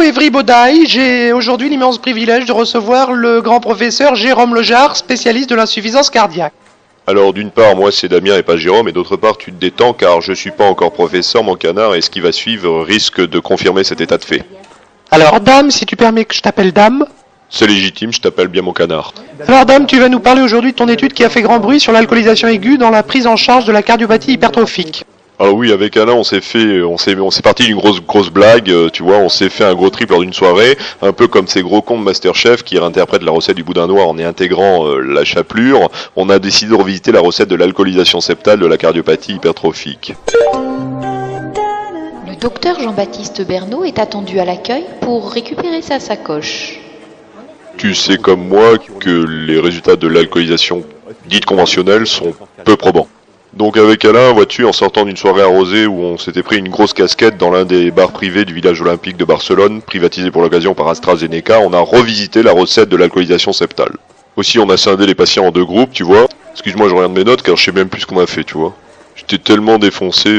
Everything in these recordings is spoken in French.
everybody, j'ai aujourd'hui l'immense privilège de recevoir le grand professeur Jérôme Lejar, spécialiste de l'insuffisance cardiaque. Alors d'une part, moi c'est Damien et pas Jérôme, et d'autre part, tu te détends car je suis pas encore professeur, mon canard, et ce qui va suivre risque de confirmer cet état de fait. Alors Dame, si tu permets que je t'appelle Dame. C'est légitime, je t'appelle bien mon canard. Alors Dame, tu vas nous parler aujourd'hui de ton étude qui a fait grand bruit sur l'alcoolisation aiguë dans la prise en charge de la cardiopathie hypertrophique. Alors oui, avec Alain, on s'est parti d'une grosse blague, tu vois, on s'est fait un gros trip lors d'une soirée, un peu comme ces gros cons de Masterchef qui réinterprètent la recette du boudin noir en y intégrant la chapelure. On a décidé de revisiter la recette de l'alcoolisation septale de la cardiopathie hypertrophique. Le docteur Jean-Baptiste Bernot est attendu à l'accueil pour récupérer sa sacoche. Tu sais comme moi que les résultats de l'alcoolisation dite conventionnelle sont peu probants. Donc avec Alain, vois-tu, en sortant d'une soirée arrosée où on s'était pris une grosse casquette dans l'un des bars privés du village olympique de Barcelone, privatisé pour l'occasion par AstraZeneca, on a revisité la recette de l'alcoolisation septale. Aussi, on a scindé les patients en deux groupes, tu vois. Excuse-moi, je regarde mes notes car je sais même plus ce qu'on a fait, tu vois. J'étais tellement défoncé,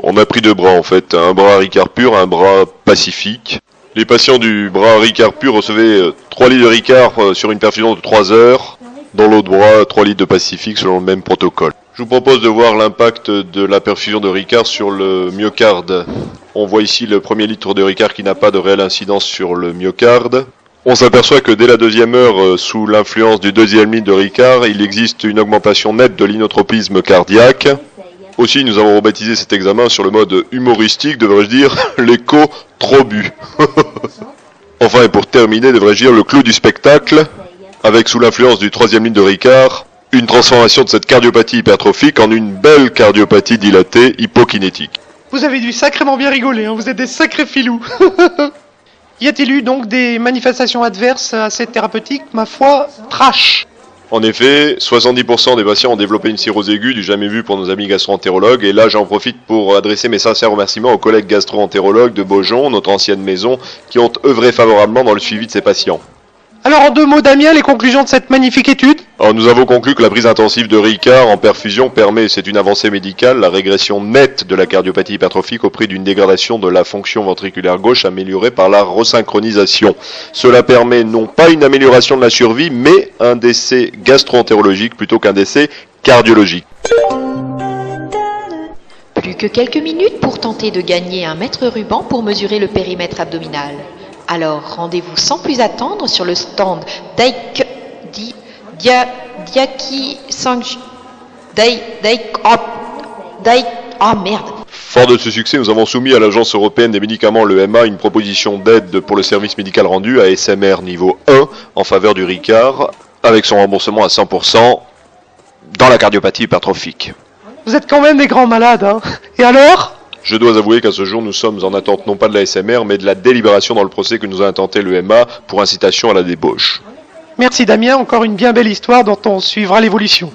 on a pris deux bras en fait, un bras Ricard pur, un bras Pacifique. Les patients du bras Ricard pur recevaient 3 litres de Ricard sur une perfusion de 3 heures. Dans l'autre bras, 3 litres de Pacifique selon le même protocole. Je vous propose de voir l'impact de la perfusion de Ricard sur le myocarde. On voit ici le premier litre de Ricard qui n'a pas de réelle incidence sur le myocarde. On s'aperçoit que dès la deuxième heure, sous l'influence du deuxième litre de Ricard, il existe une augmentation nette de l'inotropisme cardiaque. Aussi, nous avons rebaptisé cet examen sur le mode humoristique, devrais-je dire, l'écho trop bu. Enfin, et pour terminer, devrais-je dire le clou du spectacle, avec sous l'influence du troisième litre de Ricard, une transformation de cette cardiopathie hypertrophique en une belle cardiopathie dilatée hypokinétique. Vous avez dû sacrément bien rigoler, hein, vous êtes des sacrés filous. Y a-t-il eu donc des manifestations adverses assez thérapeutiques? Ma foi, trash. En effet, 70% des patients ont développé une cirrhose aiguë du jamais vu pour nos amis gastro-entérologues, et là j'en profite pour adresser mes sincères remerciements aux collègues gastro-entérologues de Beaujon, notre ancienne maison, qui ont œuvré favorablement dans le suivi de ces patients. Alors en deux mots Damien, les conclusions de cette magnifique étude? Alors nous avons conclu que la prise intensive de Ricard en perfusion permet, c'est une avancée médicale, la régression nette de la cardiopathie hypertrophique au prix d'une dégradation de la fonction ventriculaire gauche améliorée par la resynchronisation. Cela permet non pas une amélioration de la survie, mais un décès gastro-entérologique plutôt qu'un décès cardiologique. Plus que quelques minutes pour tenter de gagner un mètre ruban pour mesurer le périmètre abdominal. Alors, rendez-vous sans plus attendre sur le stand Fort de ce succès, nous avons soumis à l'Agence européenne des médicaments, l'EMA, une proposition d'aide pour le service médical rendu à ASMR niveau 1 en faveur du Ricard, avec son remboursement à 100% dans la cardiopathie hypertrophique. Vous êtes quand même des grands malades, hein. Et alors? Je dois avouer qu'à ce jour, nous sommes en attente non pas de la ASMR, mais de la délibération dans le procès que nous a intenté l'EMA pour incitation à la débauche. Merci Damien, encore une bien belle histoire dont on suivra l'évolution.